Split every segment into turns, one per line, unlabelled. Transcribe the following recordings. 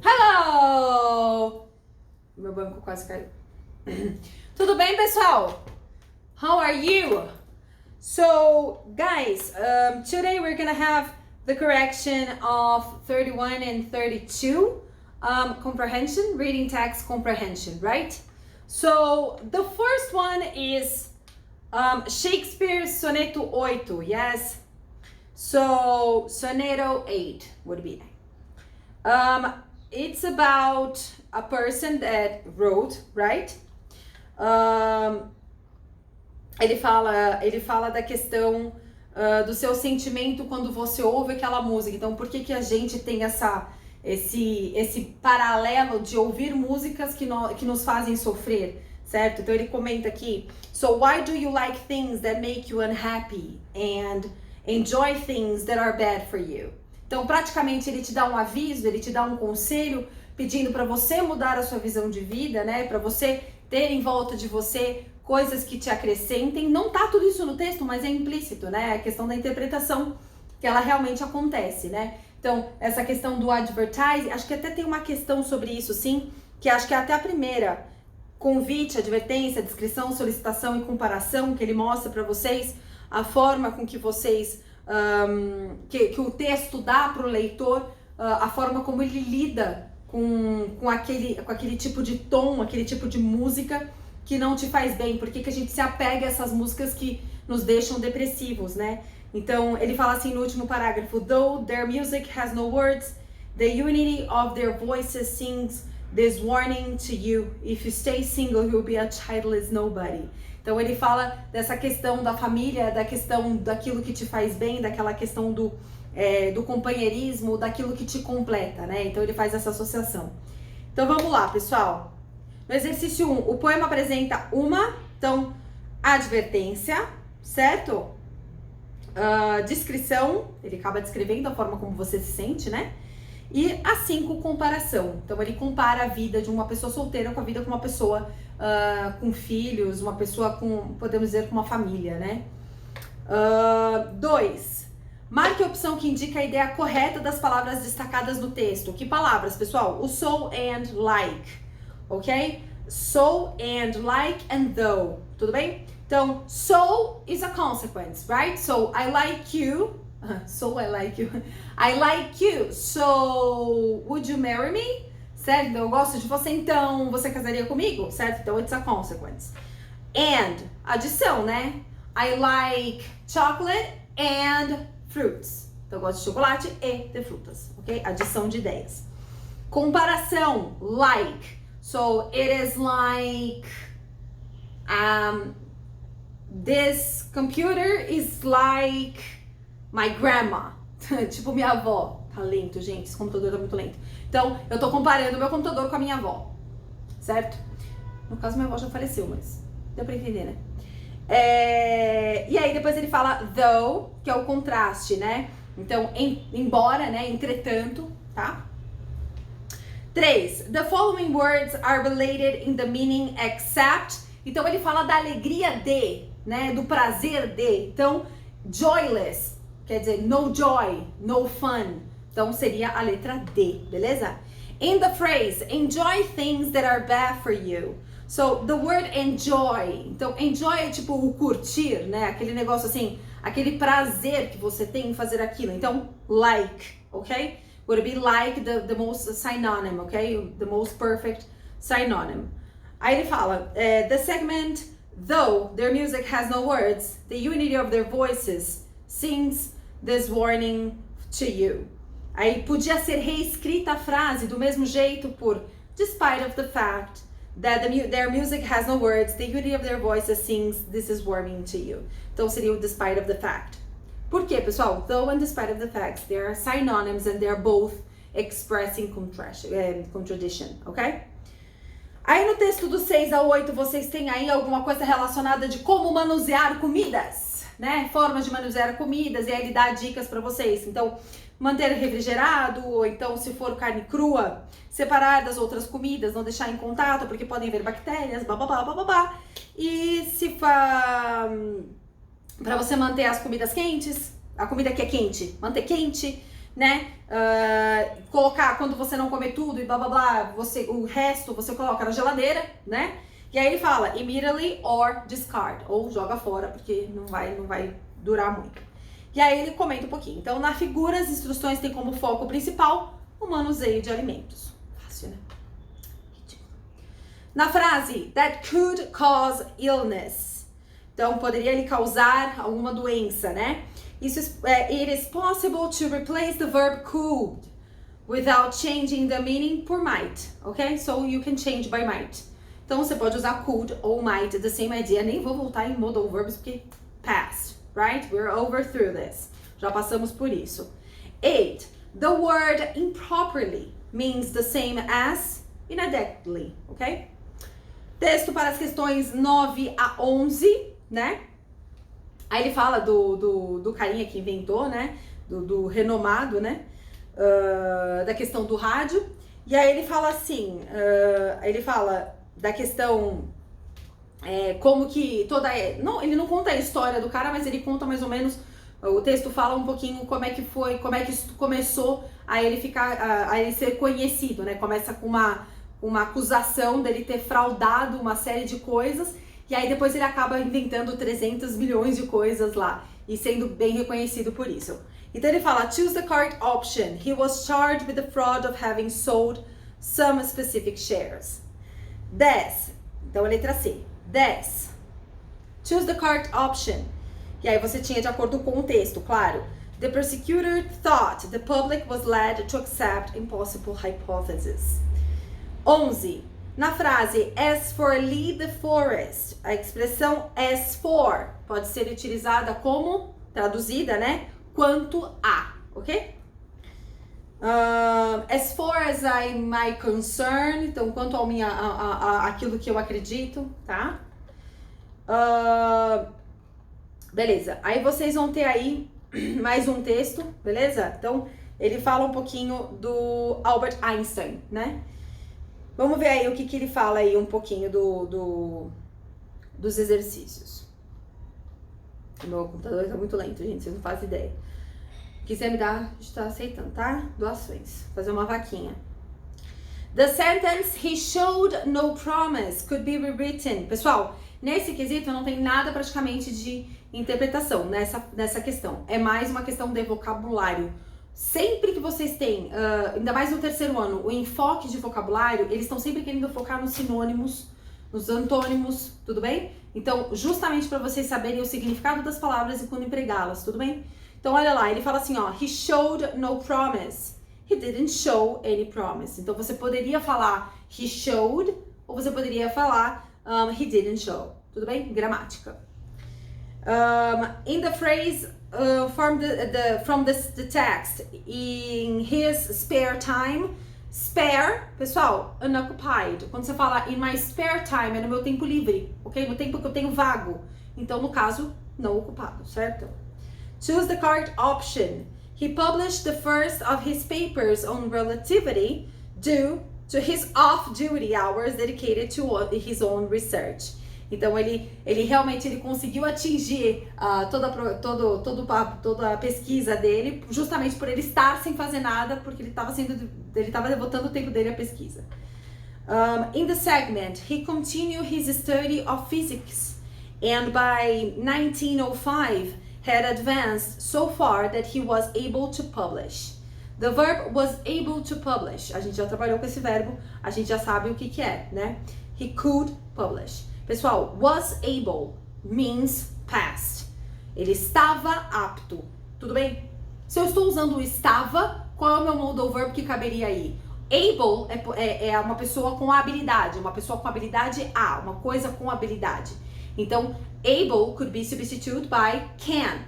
Hello! Meu banco quase caiu. Tudo bem, pessoal? How are you? So, guys, today we're gonna have the correction of 31 and 32 comprehension, reading text comprehension, right? So, the first one is Shakespeare's Soneto 8, yes? So, Soneto 8 would be. It's about a person that wrote, right? Ele fala da questão do seu sentimento quando você ouve aquela música. Então, por que a gente tem esse paralelo de ouvir músicas que nos fazem sofrer, certo? Então, ele comenta aqui: So why do you like things that make you unhappy and enjoy things that are bad for you? Então, praticamente, ele te dá um aviso, ele te dá um conselho, pedindo para você mudar a sua visão de vida, né? Para você ter em volta de você coisas que te acrescentem. Não tá tudo isso no texto, mas é implícito, né? A questão da interpretação, que ela realmente acontece, né? Então, essa questão do advertise, acho que até tem uma questão sobre isso, sim, que acho que é até a primeira. Convite, advertência, descrição, solicitação e comparação, que ele mostra para vocês a forma com que vocês... que o texto dá para o leitor, a forma como ele lida com aquele tipo de tom, aquele tipo de música que não te faz bem. Por que a gente se apega a essas músicas que nos deixam depressivos, né? Então, ele fala assim no último parágrafo: Though their music has no words, the unity of their voices sings this warning to you. If you stay single, you'll be a childless nobody. Então ele fala dessa questão da família, da questão daquilo que te faz bem, daquela questão do companheirismo, daquilo que te completa, né? Então ele faz essa associação. Então vamos lá, pessoal. No exercício 1, o poema apresenta então, advertência, certo? Descrição, ele acaba descrevendo a forma como você se sente, né? E a 5, comparação. Então ele compara a vida de uma pessoa solteira com a vida com uma pessoa com filhos, uma pessoa com, podemos dizer, com uma família, né? 2. Marque a opção que indica a ideia correta das palavras destacadas no texto. Que palavras, pessoal? O so and like, ok? So and like and though, tudo bem? Então, so is a consequence, right? So, I like you. So I like you. I like you. So, would you marry me? Certo? Então, eu gosto de você, então você casaria comigo? Certo? Então, it's a consequence. And, adição, né? I like chocolate and fruits. Então, eu gosto de chocolate e de frutas, ok? Adição de ideias. Comparação, like. So, it is like... this computer is like my grandma. Tipo minha avó. Tá lento, gente. Esse computador tá muito lento. Então, eu tô comparando o meu computador com a minha avó. Certo? No caso, minha avó já faleceu, mas deu pra entender, né? E aí, depois ele fala though, que é o contraste, né? Então, embora, né? Entretanto, tá? 3. The following words are related in the meaning except. Então, ele fala da alegria de, né? Do prazer de. Então, joyless, quer dizer, no joy, no fun. Então, seria a letra D, beleza? In the phrase, enjoy things that are bad for you. So, the word enjoy. Então, enjoy é tipo o curtir, né? Aquele negócio assim, aquele prazer que você tem em fazer aquilo. Então, like, ok? Would be like the most synonym, ok? The most perfect synonym. Aí ele fala, the segment, though their music has no words, the unity of their voices sings this warning to you. Aí podia ser reescrita a frase do mesmo jeito por despite of the fact that their music has no words, the unity of their voices sings this is warning to you. Então seria o despite of the fact. Por quê, pessoal? Though and despite of the facts, they are synonyms and they are both expressing contradiction, ok? Aí no texto do 6 ao 8, vocês têm aí alguma coisa relacionada de como manusear comidas, né? Formas de manusear comidas, e aí ele dá dicas para vocês. Então, manter refrigerado, ou então, se for carne crua, separar das outras comidas, não deixar em contato, porque podem haver bactérias, bababá, bababá. E se para você manter as comidas quentes, a comida que é quente, manter quente, né? Colocar quando você não comer tudo e blá blá blá, o resto você coloca na geladeira, né? E aí ele fala immediately or discard, ou joga fora, porque não vai durar muito. E aí ele comenta um pouquinho. Então, na figura, as instruções têm como foco principal o manuseio de alimentos. Fácil, né? Ridículo. Na frase, that could cause illness. Então, poderia lhe causar alguma doença, né? It is possible to replace the verb could without changing the meaning por might, ok? So you can change by might. Então você pode usar could ou might, the same idea. Nem vou voltar em modal verbs porque past, right? We're over through this. Já passamos por isso. 8. The word improperly means the same as inadequately, ok? Texto para as questões 9 a 11, né? Aí ele fala do carinha que inventou, né? Do renomado, né? Da questão do rádio. E aí ele fala assim, ele fala da questão como que não, ele não conta a história do cara, mas ele conta mais ou menos, o texto fala um pouquinho como é que isso começou a ele ficar, a ele ser conhecido, né? Começa com uma acusação dele ter fraudado uma série de coisas, e aí depois ele acaba inventando 300 milhões de coisas lá, e sendo bem reconhecido por isso. Então ele fala, choose the correct option. He was charged with the fraud of having sold some specific shares. 10. Então a letra C. 10. Choose the correct option. E aí você tinha de acordo com o texto, claro. The prosecutor thought the public was led to accept impossible hypotheses. 11. Na frase as for Lee the forest, a expressão as for pode ser utilizada como, traduzida, né? Quanto a, ok? As far as my concern, então quanto ao aquilo que eu acredito, tá? Beleza, aí vocês vão ter aí mais um texto, beleza? Então ele fala um pouquinho do Albert Einstein, né? Vamos ver aí o que ele fala aí um pouquinho dos exercícios. O meu computador tá muito lento, gente, vocês não fazem ideia. Quiser me dar, a gente tá aceitando, tá? Doações. Fazer uma vaquinha. The sentence he showed no promise could be rewritten. Pessoal, nesse quesito não tem nada praticamente de interpretação nessa questão. É mais uma questão de vocabulário. Sempre que vocês têm, ainda mais no terceiro ano, o enfoque de vocabulário, eles estão sempre querendo focar nos sinônimos, nos antônimos, tudo bem? Então, justamente para vocês saberem o significado das palavras e quando empregá-las, tudo bem? Então, olha lá, ele fala assim, ó, he showed no promise. He didn't show any promise. Então, você poderia falar he showed, ou você poderia falar he didn't show. Tudo bem? Gramática. In the phrase from the text, in his spare time, spare, pessoal, unoccupied. Quando você fala in my spare time, é no meu tempo livre, ok? No tempo que eu tenho vago. Então, no caso, não ocupado, certo? Choose the correct option. He published the first of his papers on relativity due to his off-duty hours dedicated to his own research. Então ele realmente conseguiu atingir toda a pesquisa dele, justamente por ele estar sem fazer nada, porque ele estava devotando o tempo dele à pesquisa. In the segment, he continued his study of physics, and by 1905 had advanced so far that he was able to publish. The verb was able to publish. A gente já trabalhou com esse verbo, a gente já sabe o que é, né? He could publish. Pessoal, was able means past. Ele estava apto. Tudo bem? Se eu estou usando o estava, qual é o meu modal verb que caberia aí? Able é uma pessoa com habilidade, uma pessoa com habilidade A, uma coisa com habilidade. Então, able could be substituted by can.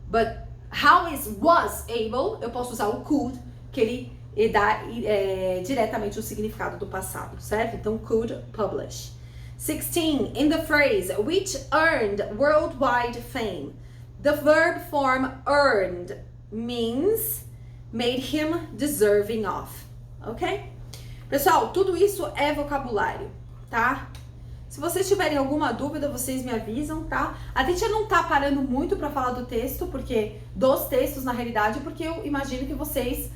But how is was able? Eu posso usar o could, que ele dá diretamente o significado do passado, certo? Então, could publish. 16. In the phrase, which earned worldwide fame. The verb form earned means made him deserving of. Ok? Pessoal, tudo isso é vocabulário, tá? Se vocês tiverem alguma dúvida, vocês me avisam, tá? A teacher não tá parando muito pra falar do texto, porque dos textos, na realidade, porque eu imagino que vocês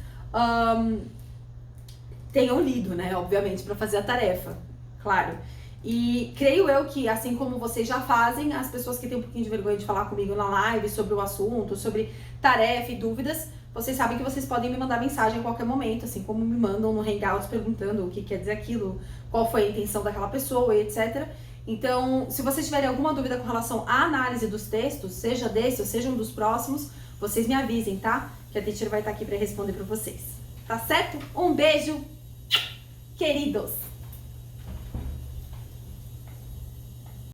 tenham lido, né? Obviamente, pra fazer a tarefa, claro. E creio eu que, assim como vocês já fazem, as pessoas que têm um pouquinho de vergonha de falar comigo na live sobre o assunto, sobre tarefa e dúvidas, vocês sabem que vocês podem me mandar mensagem a qualquer momento, assim como me mandam no Hangouts perguntando o que quer dizer aquilo, qual foi a intenção daquela pessoa e etc. Então, se vocês tiverem alguma dúvida com relação à análise dos textos, seja desse ou seja um dos próximos, vocês me avisem, tá? Que a teacher vai estar aqui para responder para vocês. Tá certo? Um beijo, queridos!